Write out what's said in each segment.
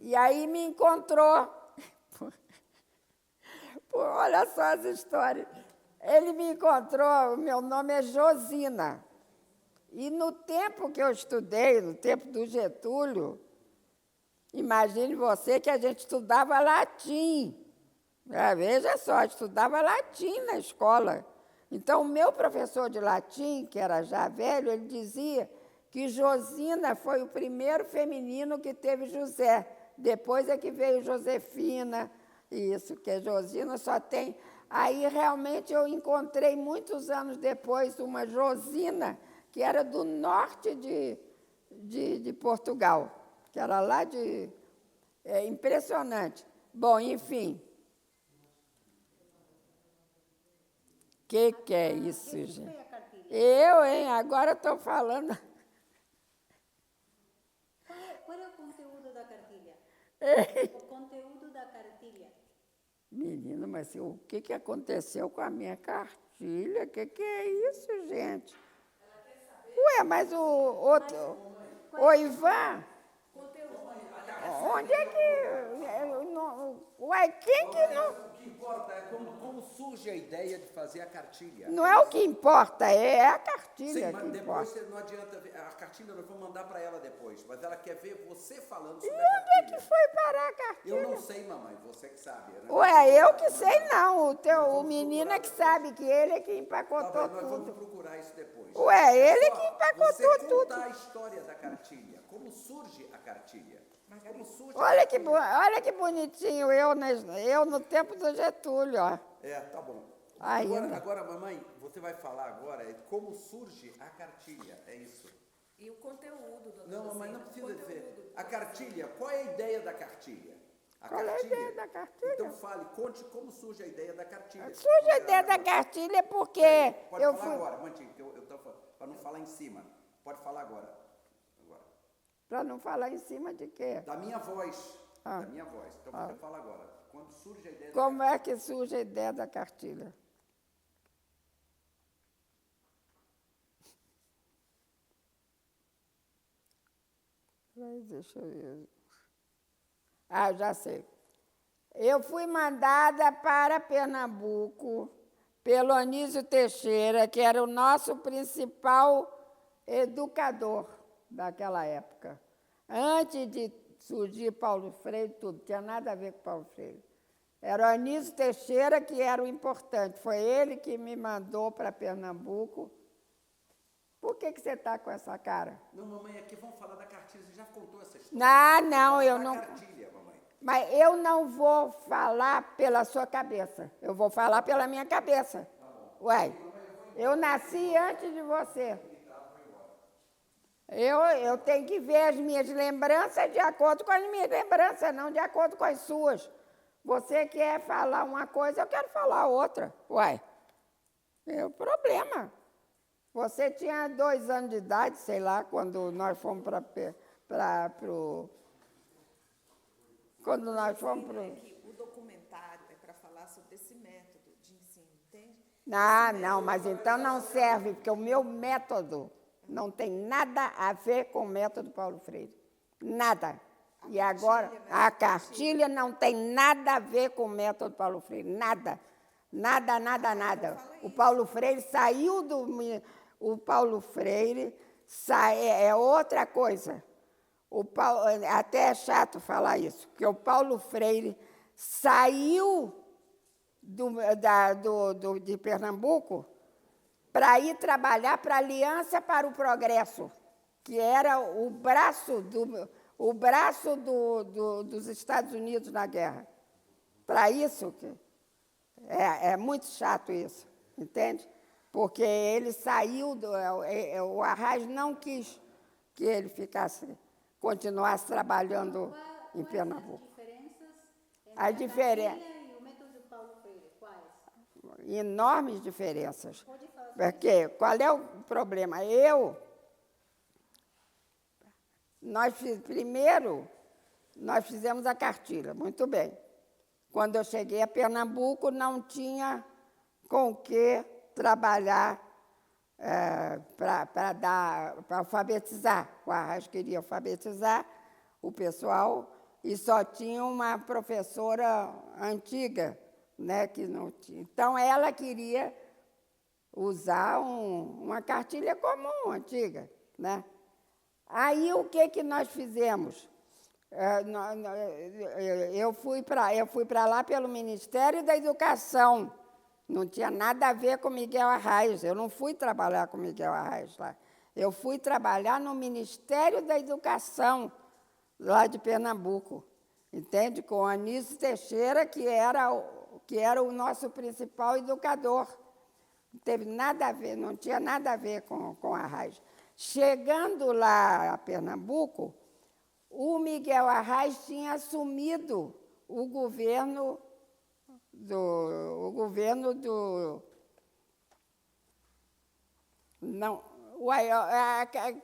E aí me encontrou. Olha só as histórias. Ele me encontrou, meu nome é Josina. E no tempo que eu estudei, no tempo do Getúlio, imagine você que a gente estudava latim. Veja só, estudava latim na escola. Então, o meu professor de latim, que era já velho, ele dizia que Josina foi o primeiro feminino que teve José. Depois é que veio Josefina, isso, que Josina só tem. Aí, realmente, eu encontrei, muitos anos depois, uma Josina, que era do norte de Portugal, que era lá de... É impressionante. Bom, enfim. Que é isso, gente? Eu, hein? Agora estou falando. Qual é o conteúdo da cartilha? O conteúdo da cartilha. Menina, mas o que aconteceu com a minha cartilha? Que é isso, gente? Ué, mas o Ivan, onde é que... Ué, quem que não... O que importa é como surge a ideia de fazer a cartilha. Não é o que importa, é a cartilha. Sim, mas que depois importa. não adianta ver. A cartilha nós vamos mandar para ela depois, mas ela quer ver você falando E sobre a onde é cartilha. que foi parar a cartilha? Eu não sei, mamãe, você que sabe. Né? Ué, eu que sei não, o menino é que sabe, que ele é que Tá empacotou bem, nós vamos tudo. procurar isso depois. Ué, ele Só que empacotou você tudo. contar a história da cartilha, como surge a cartilha. Como surge Olha que bonitinho eu no tempo do Getúlio, ó. Tá bom. Ainda. Agora, mamãe, você vai falar agora como surge a cartilha, é isso. E o conteúdo, dona Não, mamãe, não Josina, precisa dizer. A cartilha, qual é a ideia da cartilha? Qual é a ideia da cartilha? Então fale, conte como surge a ideia da cartilha. Surge a ideia da cartilha porque Pode eu falar fui... agora, mantinho, que eu tô falando, para não falar em cima. Pode falar agora. Para não falar em cima de quê? Da minha voz. Ah. Da minha voz. Então você fala agora. Quando surge a ideia da Como é que surge a ideia da cartilha? Deixa eu ver. Já sei. Eu fui mandada para Pernambuco pelo Anísio Teixeira, que era o nosso principal educador daquela época. Antes de surgir Paulo Freire, tudo, tinha nada a ver com Paulo Freire. Era o Anísio Teixeira que era o importante. Foi ele que me mandou para Pernambuco. Por que você está com essa cara? Não, mamãe, aqui vamos falar da cartilha. Você já contou essa história? Não, eu não... Cartilha, mamãe. Mas eu não vou falar pela sua cabeça. Eu vou falar pela minha cabeça. Ué, eu nasci antes de você. Eu tenho que ver as minhas lembranças de acordo com as minhas lembranças, não de acordo com as suas. Você quer falar uma coisa, eu quero falar outra. Ué, é o problema. Você tinha 2 anos de idade, sei lá, quando nós fomos quando nós fomos para... O documentário é para falar sobre esse método de ensino, entende? Não, mas então não serve, porque o meu método não tem nada a ver com o método Paulo Freire. Nada. E agora, a cartilha não tem nada a ver com o método Paulo Freire. Nada. Nada, nada, nada. O Paulo Freire saiu do... O Paulo Freire é outra coisa. Até é chato falar isso, porque o Paulo Freire saiu de Pernambuco para ir trabalhar para a Aliança para o Progresso, que era o braço dos Estados Unidos na guerra. Para isso, é muito chato isso, entende? Porque ele saiu, o Arraes não quis que ele continuasse trabalhando em Pernambuco. Quais as diferenças entre a cartilha e o método Paulo Freire? Quais? Enormes diferenças. Pode falar sobre Porque qual é o problema? Primeiro, nós fizemos a cartilha, muito bem. Quando eu cheguei a Pernambuco, não tinha com o que trabalhar para alfabetizar. O Arraes queria alfabetizar o pessoal e só tinha uma professora antiga, né, que não tinha. Então, ela queria usar uma cartilha comum, antiga, né? Aí, o que nós fizemos? Eu fui para lá pelo Ministério da Educação. Não tinha nada a ver com Miguel Arraes. Eu não fui trabalhar com Miguel Arraes lá. Eu fui trabalhar no Ministério da Educação, lá de Pernambuco. Entende? Com Anísio Teixeira, que era o nosso principal educador. Não teve nada a ver, não tinha nada a ver com Arraes. Chegando lá a Pernambuco, o Miguel Arraes tinha assumido o governo do... Não,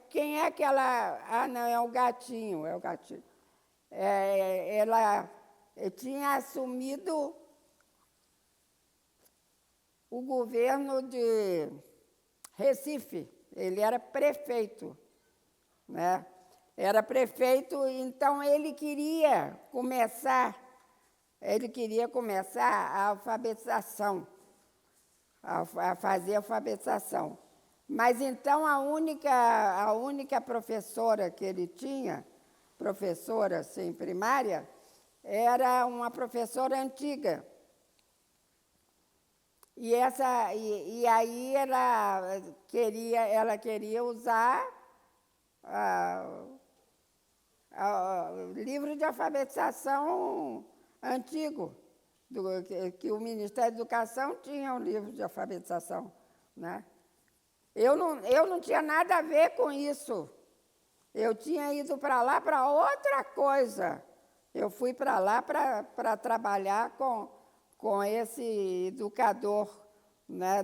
quem é aquela... Ah, não, é o Gatinho, é o Gatinho. Ela tinha assumido o governo de Recife. Ele era prefeito, né? Era prefeito, então ele queria começar a alfabetização, a fazer a alfabetização. Mas então a única professora que ele tinha, professora assim, primária, era uma professora antiga. E aí ela queria usar livro de alfabetização antigo, que o Ministério da Educação tinha um livro de alfabetização, né? Eu não tinha nada a ver com isso. Eu tinha ido para lá para outra coisa. Eu fui para lá para trabalhar com esse educador, né?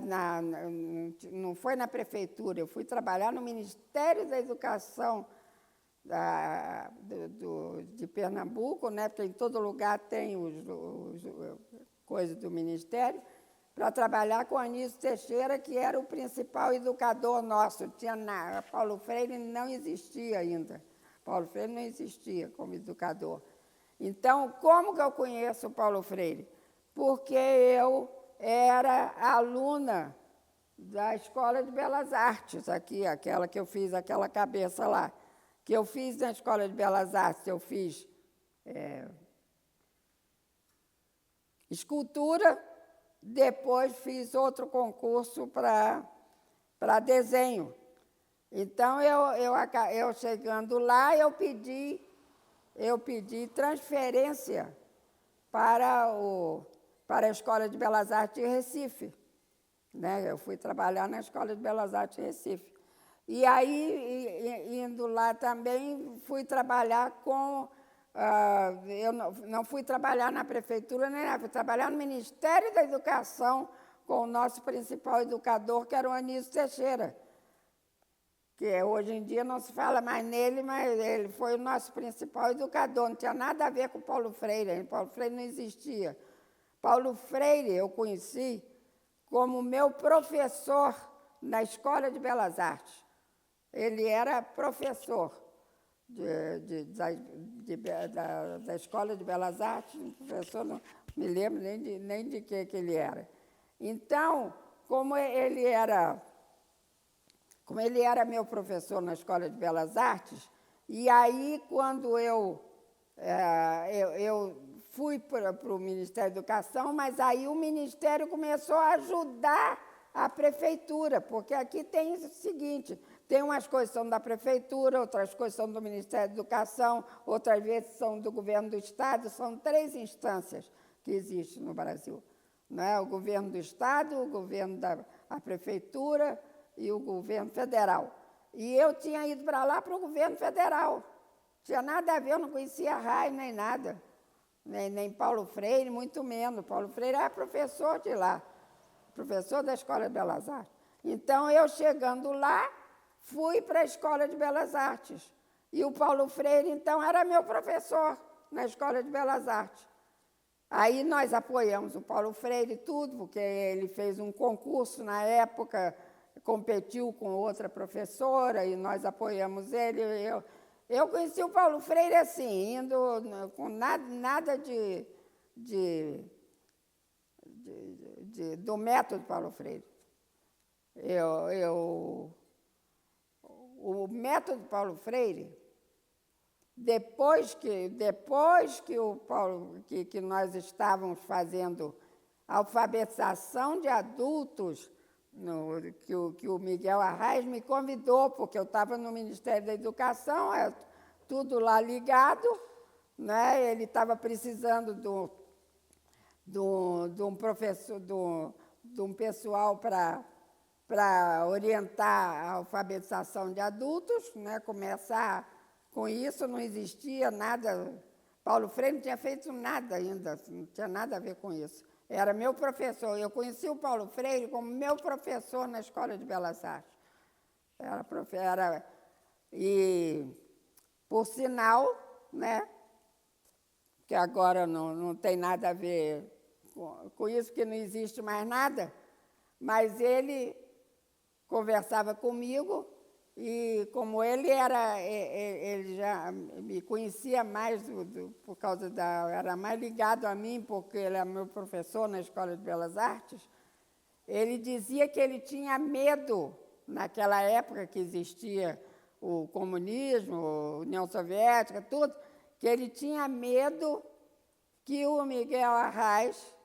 Não foi na prefeitura, eu fui trabalhar no Ministério da Educação de Pernambuco, né? Porque em todo lugar tem coisas do Ministério, para trabalhar com Anísio Teixeira, que era o principal educador nosso. Paulo Freire não existia ainda. Paulo Freire não existia como educador. Então, como que eu conheço o Paulo Freire? Porque eu era aluna da Escola de Belas Artes, aquela que eu fiz, aquela cabeça lá. Que eu fiz na Escola de Belas Artes, eu fiz escultura, depois fiz outro concurso para desenho. Então, eu chegando lá, eu pedi transferência para a Escola de Belas Artes de Recife, né? Eu fui trabalhar na Escola de Belas Artes de Recife. E aí, indo lá também, fui trabalhar com... eu não fui trabalhar na prefeitura, nem nada, fui trabalhar no Ministério da Educação com o nosso principal educador, que era o Anísio Teixeira, que hoje em dia não se fala mais nele, mas ele foi o nosso principal educador. Não tinha nada a ver com Paulo Freire. Paulo Freire não existia. Paulo Freire eu conheci como meu professor na Escola de Belas Artes. Ele era professor da Escola de Belas Artes, professor, não me lembro nem de que ele era. Então, como ele era meu professor na Escola de Belas Artes, e aí, quando eu fui para o Ministério da Educação, mas aí o Ministério começou a ajudar a prefeitura, porque aqui tem o seguinte, tem umas coisas que são da prefeitura, outras coisas são do Ministério da Educação, outras vezes são do governo do Estado, são 3 instâncias que existem no Brasil, né? O governo do Estado, o governo da prefeitura e o governo federal. E eu tinha ido para lá para o governo federal. Não tinha nada a ver, eu não conhecia Arraes nem nada, nem Paulo Freire, muito menos. Paulo Freire era professor de lá, professor da Escola de Belas Artes. Então, eu chegando lá, fui para a Escola de Belas Artes. E o Paulo Freire, então, era meu professor na Escola de Belas Artes. Aí nós apoiamos o Paulo Freire e tudo, porque ele fez um concurso na época, competiu com outra professora e nós apoiamos ele. Eu conheci o Paulo Freire assim, indo com nada do método Paulo Freire. O método Paulo Freire, depois que que nós estávamos fazendo alfabetização de adultos, que o Miguel Arraes me convidou, porque eu estava no Ministério da Educação, tudo lá ligado, né? Ele estava precisando de um professor, de um pessoal para orientar a alfabetização de adultos, né? Começar com isso, não existia nada. Paulo Freire não tinha feito nada ainda, não tinha nada a ver com isso. Era meu professor. Eu conheci o Paulo Freire como meu professor na Escola de Belas Artes. E, por sinal, né, que agora não tem nada a ver com isso, que não existe mais nada, mas ele conversava comigo e, como ele já me conhecia mais por causa era mais ligado a mim, porque ele é meu professor na Escola de Belas Artes, ele dizia que ele tinha medo, naquela época que existia o comunismo, a União Soviética, tudo, que ele tinha medo que o Miguel Arraes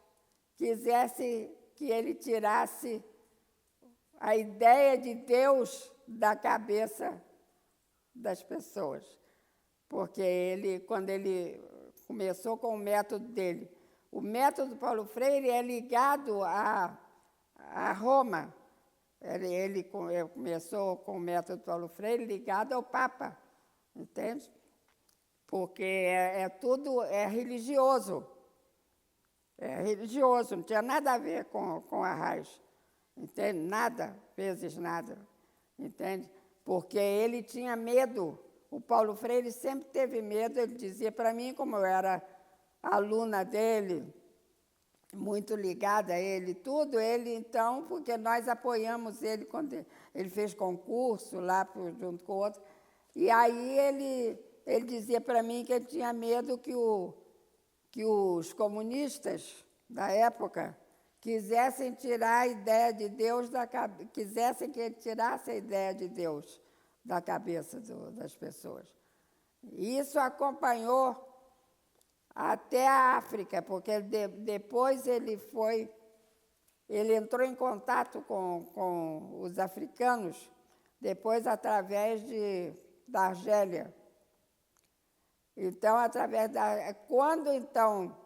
quisesse que ele tirasse a ideia de Deus da cabeça das pessoas. Porque quando ele começou com o método dele, o método Paulo Freire é ligado a Roma. Ele começou com o método Paulo Freire ligado ao Papa, entende? Porque tudo religioso. É religioso, não tinha nada a ver com Arraes. Entende? Nada, vezes nada. Entende? Porque ele tinha medo. O Paulo Freire sempre teve medo. Ele dizia para mim, como eu era aluna dele, muito ligada a ele, tudo, então, porque nós apoiamos ele quando ele fez concurso lá junto com outro. E aí ele dizia para mim que ele tinha medo que os comunistas da época quisessem tirar a ideia de Deus quisessem que ele tirasse a ideia de Deus da cabeça das pessoas. E isso acompanhou até a África, porque depois ele entrou em contato com os africanos, depois através da Argélia. Então, quando então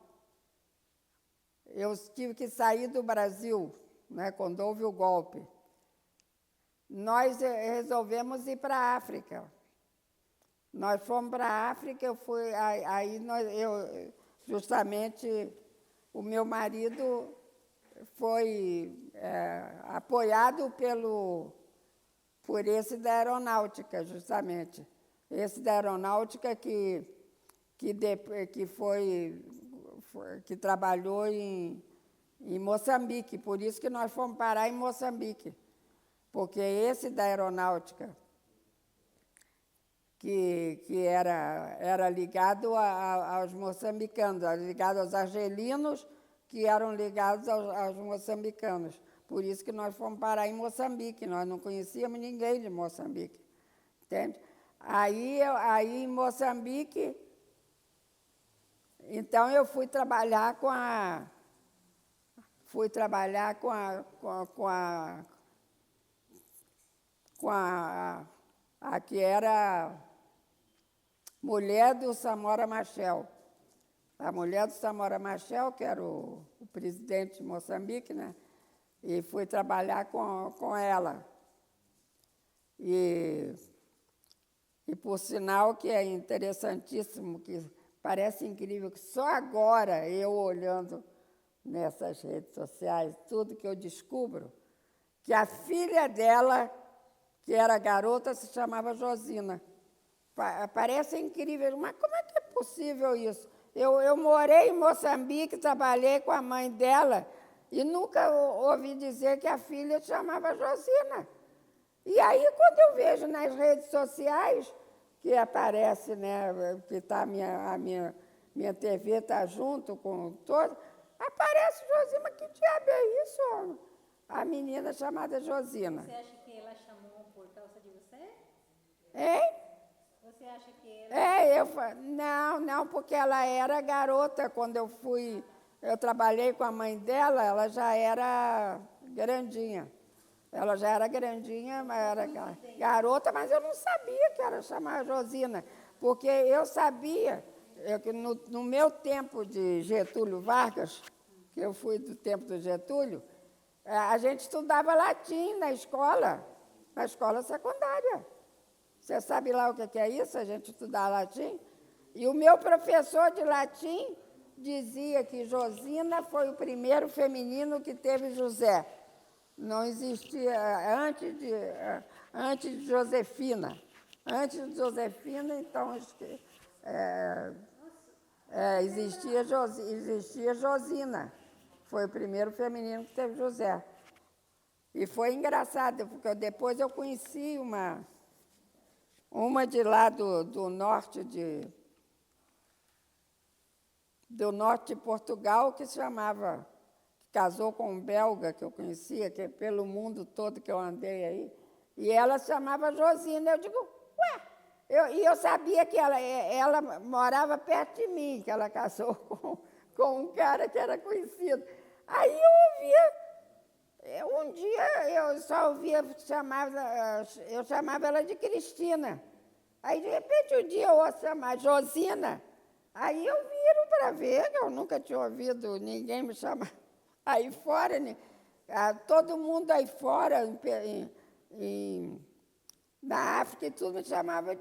eu tive que sair do Brasil, né, quando houve o golpe, nós resolvemos ir para a África. Nós fomos para a África, justamente o meu marido foi apoiado por esse da aeronáutica, justamente. Esse da aeronáutica que trabalhou em Moçambique, por isso que nós fomos parar em Moçambique, porque esse da aeronáutica, que era ligado aos moçambicanos, era ligado aos argelinos, que eram ligados aos moçambicanos. Por isso que nós fomos parar em Moçambique, nós não conhecíamos ninguém de Moçambique, entende? Aí em Moçambique, então eu fui trabalhar com a que era mulher do Samora Machel. A mulher do Samora Machel, que era o presidente de Moçambique, né? E fui trabalhar com ela. E por sinal que é interessantíssimo, que parece incrível, que só agora, eu olhando nessas redes sociais, tudo que eu descubro, que a filha dela, que era garota, se chamava Josina. Parece incrível, mas como é que é possível isso? Eu morei em Moçambique, trabalhei com a mãe dela e nunca ouvi dizer que a filha se chamava Josina. E aí, quando eu vejo nas redes sociais que aparece, né, que tá minha TV está junto com todos, aparece Josina, mas que diabo é isso, homem? A menina chamada Josina. Você acha que ela chamou por causa de você? Hein? Você acha que ela... Não, porque ela era garota quando eu trabalhei com a mãe dela, ela já era grandinha. Ela já era grandinha, mas era garota, mas eu não sabia que era chamar Josina, porque eu sabia que no meu tempo de Getúlio Vargas, que eu fui do tempo do Getúlio, a gente estudava latim na escola secundária. Você sabe lá o que é isso, a gente estudar latim? E o meu professor de latim dizia que Josina foi o primeiro feminino que teve José. Não existia antes de Josefina. Antes de Josefina, então, existia Josina. Foi o primeiro feminino que teve José. E foi engraçado, porque depois eu conheci uma de lá do norte de Portugal, que se chamava, casou com um belga que eu conhecia, que é pelo mundo todo que eu andei aí, e ela se chamava Josina. Eu digo, ué, eu sabia que ela morava perto de mim, que ela casou com um cara que era conhecido. Aí eu ouvia, um dia eu só ouvia, eu chamava ela de Cristina. Aí, de repente, um dia eu ouço chamar Josina. Aí eu viro para ver, que eu nunca tinha ouvido ninguém me chamar. Aí fora, todo mundo aí fora, na África, e tudo me chamava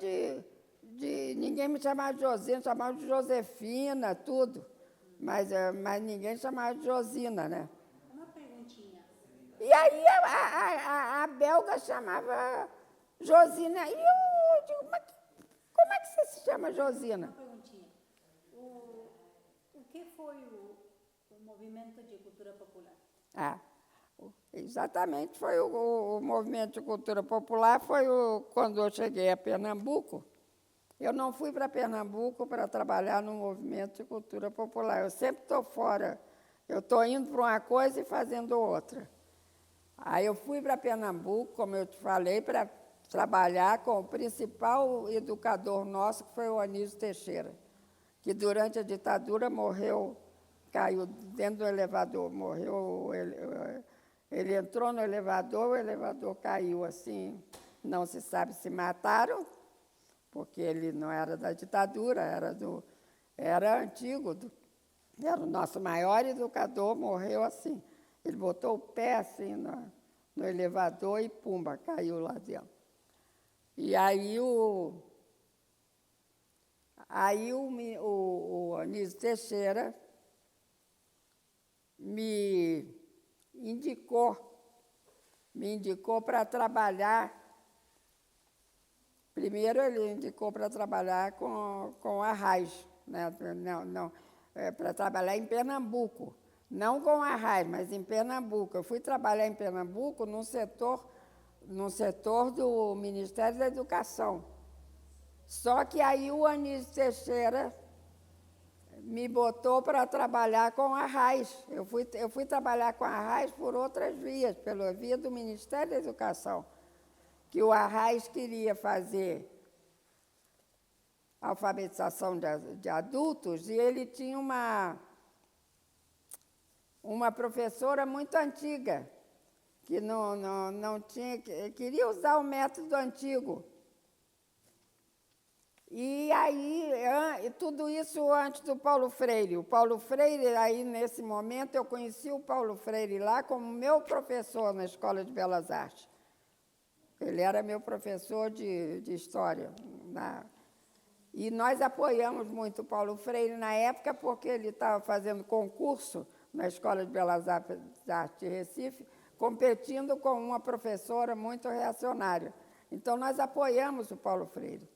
ninguém me chamava de Josina, chamava de Josefina, tudo. Mas ninguém chamava de Josina, né? Uma perguntinha. E aí a belga chamava Josina. E eu digo, mas como é que você se chama Josina? Uma perguntinha. O que foi o movimento de cultura popular? Exatamente, foi o movimento de cultura popular, quando eu cheguei a Pernambuco. Eu não fui para Pernambuco para trabalhar no movimento de cultura popular. Eu sempre estou fora. Eu estou indo para uma coisa e fazendo outra. Aí eu fui para Pernambuco, como eu te falei, para trabalhar com o principal educador nosso, que foi o Anísio Teixeira, que durante a ditadura morreu, caiu dentro do elevador, morreu. Ele entrou no elevador, o elevador caiu assim, não se sabe se mataram, porque ele não era da ditadura, era antigo, era o nosso maior educador, morreu assim. Ele botou o pé assim no elevador e pumba, caiu lá dentro. E aí o Anísio Teixeira me indicou para trabalhar. Primeiro ele indicou para trabalhar com a RAIS, né? Para trabalhar em Pernambuco. Não com a RAIS, mas em Pernambuco. Eu fui trabalhar em Pernambuco num setor do Ministério da Educação. Só que aí o Anísio Teixeira me botou para trabalhar com a RAIS. Eu fui trabalhar com a RAIS por outras vias, pela via do Ministério da Educação, que o Arraiz queria fazer alfabetização de adultos, e ele tinha uma professora muito antiga, que não tinha, queria usar o método antigo. E aí, tudo isso antes do Paulo Freire. O Paulo Freire, aí nesse momento, eu conheci o Paulo Freire lá como meu professor na Escola de Belas Artes. Ele era meu professor de História. E nós apoiamos muito o Paulo Freire na época, porque ele estava fazendo concurso na Escola de Belas Artes de Recife, competindo com uma professora muito reacionária. Então, nós apoiamos o Paulo Freire.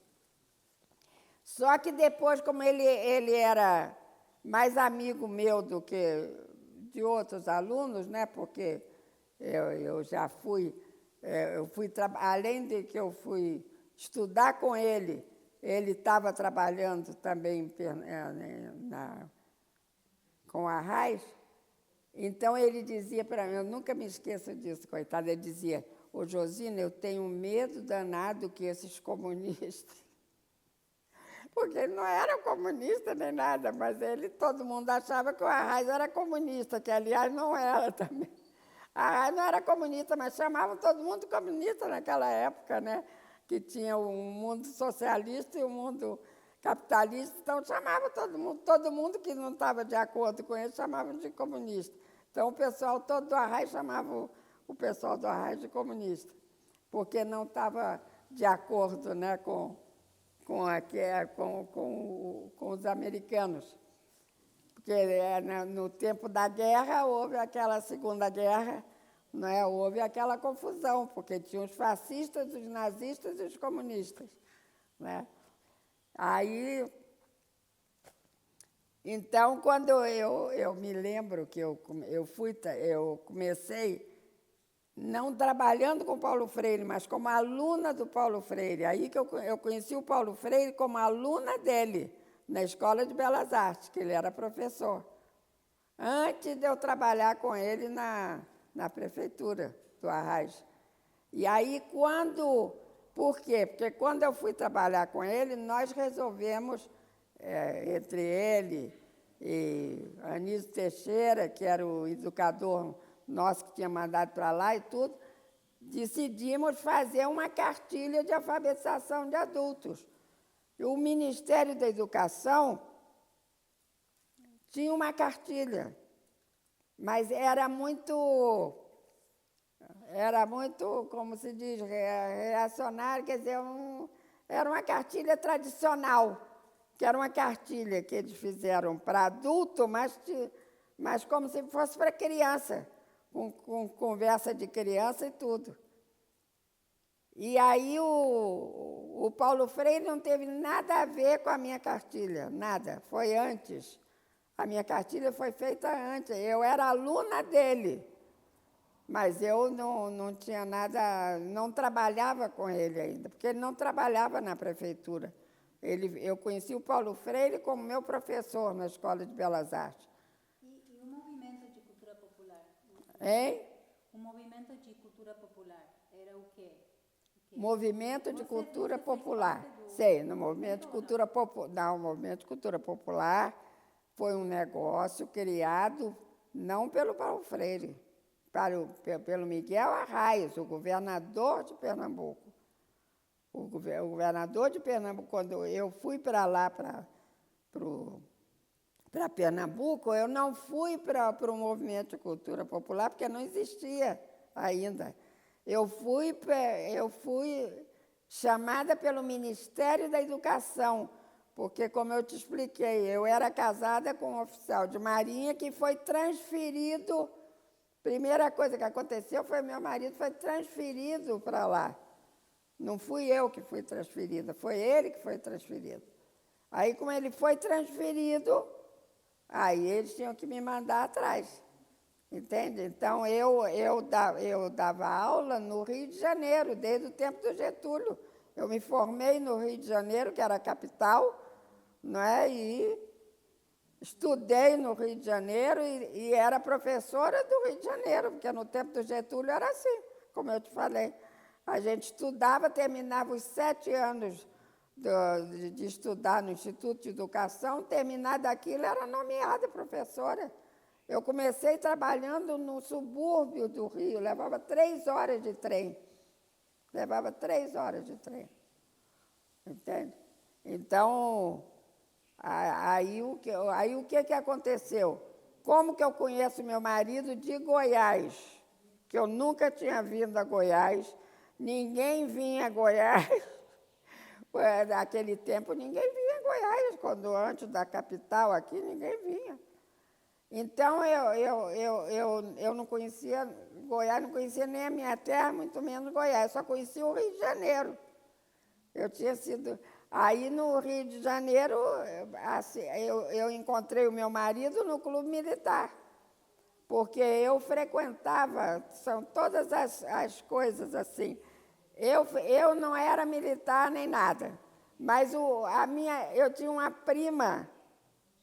Só que depois, como ele era mais amigo meu do que de outros alunos, né, porque eu já fui... além de que eu fui estudar com ele ele estava trabalhando também com a Arraiz. Então, ele dizia para mim, eu nunca me esqueço disso, coitado, ele dizia, ô Josina, eu tenho medo danado que esses comunistas... Porque ele não era comunista nem nada, mas todo mundo achava que o Arraiz era comunista, que, aliás, não era também. A Arraiz não era comunista, mas chamavam todo mundo comunista naquela época, né? Que tinha o mundo socialista e o mundo capitalista, então chamava todo mundo que não estava de acordo com ele, chamavam de comunista. Então, o pessoal todo do Arraiz chamava o pessoal do Arraiz de comunista, porque não estava de acordo, né, com os americanos. Porque no tempo da guerra houve aquela Segunda Guerra, não é? Houve aquela confusão, porque tinha os fascistas, os nazistas e os comunistas. Né? Aí, então, quando eu me lembro que eu comecei não trabalhando com Paulo Freire, mas como aluna do Paulo Freire. Aí que eu conheci o Paulo Freire como aluna dele, na Escola de Belas Artes, que ele era professor, antes de eu trabalhar com ele na prefeitura do Arraiz. E aí, por quê? Porque quando eu fui trabalhar com ele, nós resolvemos, entre ele e Anísio Teixeira, que era o educador nosso que tinha mandado para lá e tudo, decidimos fazer uma cartilha de alfabetização de adultos. E o Ministério da Educação tinha uma cartilha, mas era muito, como se diz, reacionário, quer dizer, era uma cartilha tradicional, que era uma cartilha que eles fizeram para adulto, mas como se fosse para criança, com conversa de criança e tudo. E aí o Paulo Freire não teve nada a ver com a minha cartilha, nada, foi antes. A minha cartilha foi feita antes, eu era aluna dele, mas eu não tinha nada, não trabalhava com ele ainda, porque ele não trabalhava na prefeitura. Eu conheci o Paulo Freire como meu professor na Escola de Belas Artes. E o movimento de cultura popular? Hein? O movimento de cultura popular era o quê? Movimento de cultura fez popular. parte do... Sei, no movimento de cultura popular. Não, o movimento de cultura popular foi um negócio criado não pelo Paulo Freire, pelo Miguel Arraes, o governador de Pernambuco. O governador de Pernambuco, quando eu fui para lá, para Pernambuco, eu não fui para o movimento de cultura popular, porque não existia ainda. Eu fui chamada pelo Ministério da Educação, porque, como eu te expliquei, eu era casada com um oficial de marinha que foi transferido. Primeira coisa que aconteceu foi meu marido foi transferido para lá. Não fui eu que fui transferida, foi ele que foi transferido. Aí, como ele foi transferido, aí eles tinham que me mandar atrás. Entende? Então, eu dava aula no Rio de Janeiro, desde o tempo do Getúlio. Eu me formei no Rio de Janeiro, que era a capital, não é? E estudei no Rio de Janeiro e era professora do Rio de Janeiro, porque no tempo do Getúlio era assim, como eu te falei. A gente estudava, terminava os 7 anos de estudar no Instituto de Educação, terminada aquilo, era nomeada professora. Eu comecei trabalhando no subúrbio do Rio, levava 3 horas de trem. Levava 3 horas de trem. Entende? Então, aí o que aconteceu? Como que eu conheço meu marido de Goiás? Que eu nunca tinha vindo a Goiás, ninguém vinha a Goiás. Naquele tempo, ninguém vinha a Goiás, antes da capital aqui, ninguém vinha. Então, eu não conhecia Goiás, não conhecia nem a minha terra, muito menos Goiás, só conhecia o Rio de Janeiro. Eu tinha sido... Aí, no Rio de Janeiro, assim, eu encontrei o meu marido no Clube Militar, porque eu frequentava, são todas as coisas assim. Eu não era militar nem nada, Mas eu tinha uma prima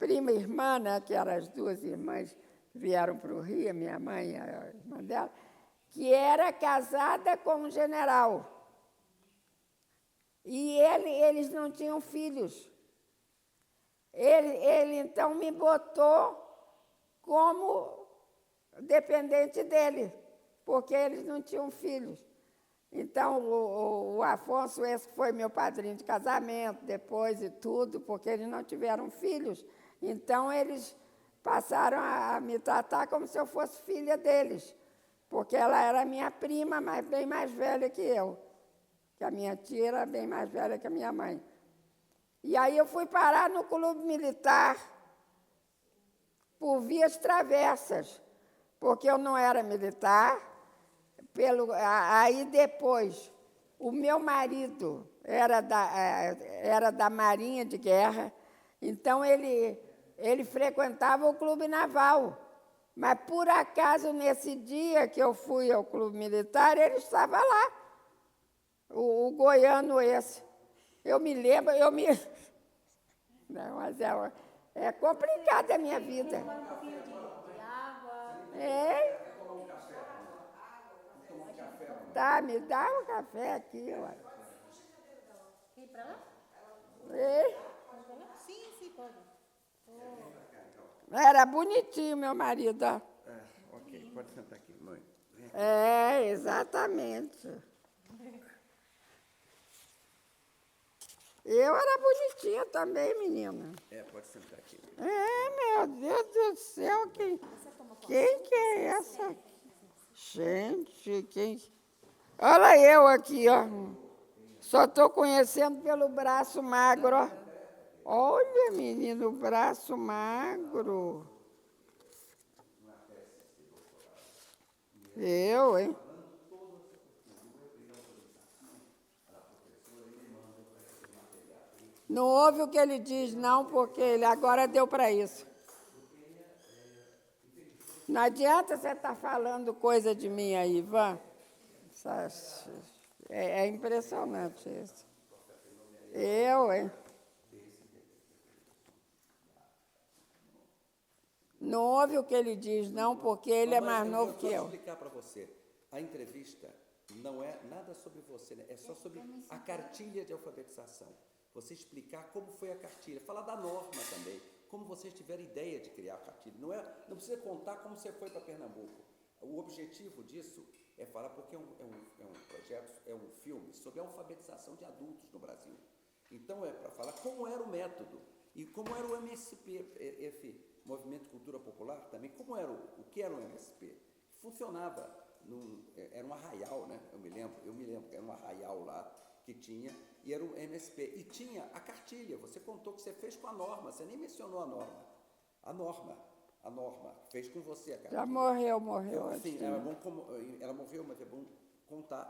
e irmã, né, que eram as duas irmãs que vieram para o Rio, a minha mãe e a irmã dela, que era casada com um general. E eles não tinham filhos. Ele, então, me botou como dependente dele, porque eles não tinham filhos. Então, o Afonso, esse foi meu padrinho de casamento, depois e tudo, porque eles não tiveram filhos. Então, eles passaram a me tratar como se eu fosse filha deles, porque ela era minha prima, mas bem mais velha que eu, que a minha tia era bem mais velha que a minha mãe. E aí eu fui parar no clube militar por vias travessas, porque eu não era militar. Aí depois, o meu marido era da Marinha de Guerra, então ele frequentava o Clube Naval. Mas, por acaso, nesse dia que eu fui ao Clube Militar, ele estava lá, o goiano esse. Eu me lembro, Não, mas é complicada a minha vida. Tomar um pouquinho de água. É? Tá, me dá um café aqui, ó. Quer ir para lá? É? Sim, pode. Era bonitinho, meu marido, ó. Ok, pode sentar aqui, mãe. É, exatamente. Eu era bonitinha também, menina. Pode sentar aqui. Meu Deus do céu, quem que é essa? Gente, quem... Olha eu aqui, ó. Só estou conhecendo pelo braço magro, ó. Olha, menino, o braço magro. Eu, hein? Não ouve o que ele diz, não, porque ele agora deu para isso. Não adianta você estar falando coisa de mim aí, Ivan. É impressionante isso. Eu, hein? Não ouve o que ele diz, não, porque ele é mais novo que eu. Vou explicar para você. A entrevista não é nada sobre você, né? É só sobre a cartilha de alfabetização. Você explicar como foi a cartilha, falar da norma também, como vocês tiveram ideia de criar a cartilha. Não precisa contar como você foi para Pernambuco. O objetivo disso é falar, porque é um projeto, é um filme sobre a alfabetização de adultos no Brasil. Então, é para falar como era o método e como era o MSP, Movimento de Cultura Popular também, como era o que era o MSP. Funcionava, era um arraial, né? Eu me lembro que era um arraial lá que tinha, e era o MSP. E tinha a cartilha, você contou que você fez com a Norma, você nem mencionou a Norma. A Norma fez com você a cartilha. Já morreu. Sim, ela morreu, mas é bom contar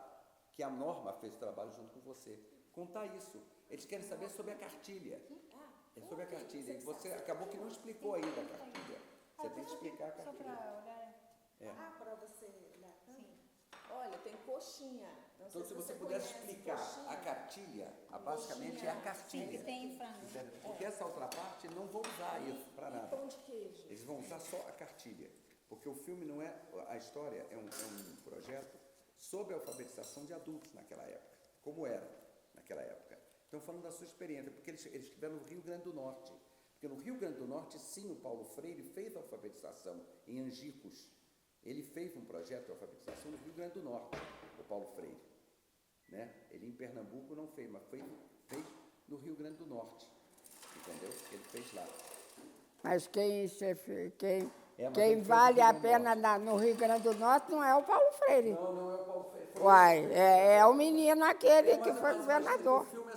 que a Norma fez o trabalho junto com você. Contar isso. Eles querem saber sobre a cartilha. É sobre a cartilha. E você acabou que não explicou ainda a cartilha. Você tem que explicar a Só cartilha. para olhar. Para você olhar. Olha, tem coxinha. Não Então, sei se você você pudesse conhece explicar coxinha. a cartilha, basicamente é a cartilha. Tem frango. Entende? Porque essa outra parte não vão usar isso para nada. Pão de queijo. Eles vão usar só a cartilha. Porque o filme não é... A história é um projeto sobre a alfabetização de adultos naquela época. Como era naquela época. Estão falando da sua experiência, porque eles estiveram no Rio Grande do Norte. Porque no Rio Grande do Norte, sim, o Paulo Freire fez a alfabetização em Angicos. Ele fez um projeto de alfabetização no Rio Grande do Norte, o Paulo Freire. Né? Ele em Pernambuco não fez, mas fez no Rio Grande do Norte. Entendeu? Ele fez lá. Mas quem mas ele fez vale no a Rio Grande do pena no Rio Grande do Norte não é o Paulo Freire. Não é o Paulo Freire. Uai, é o menino aquele que foi Mas governador. o filme é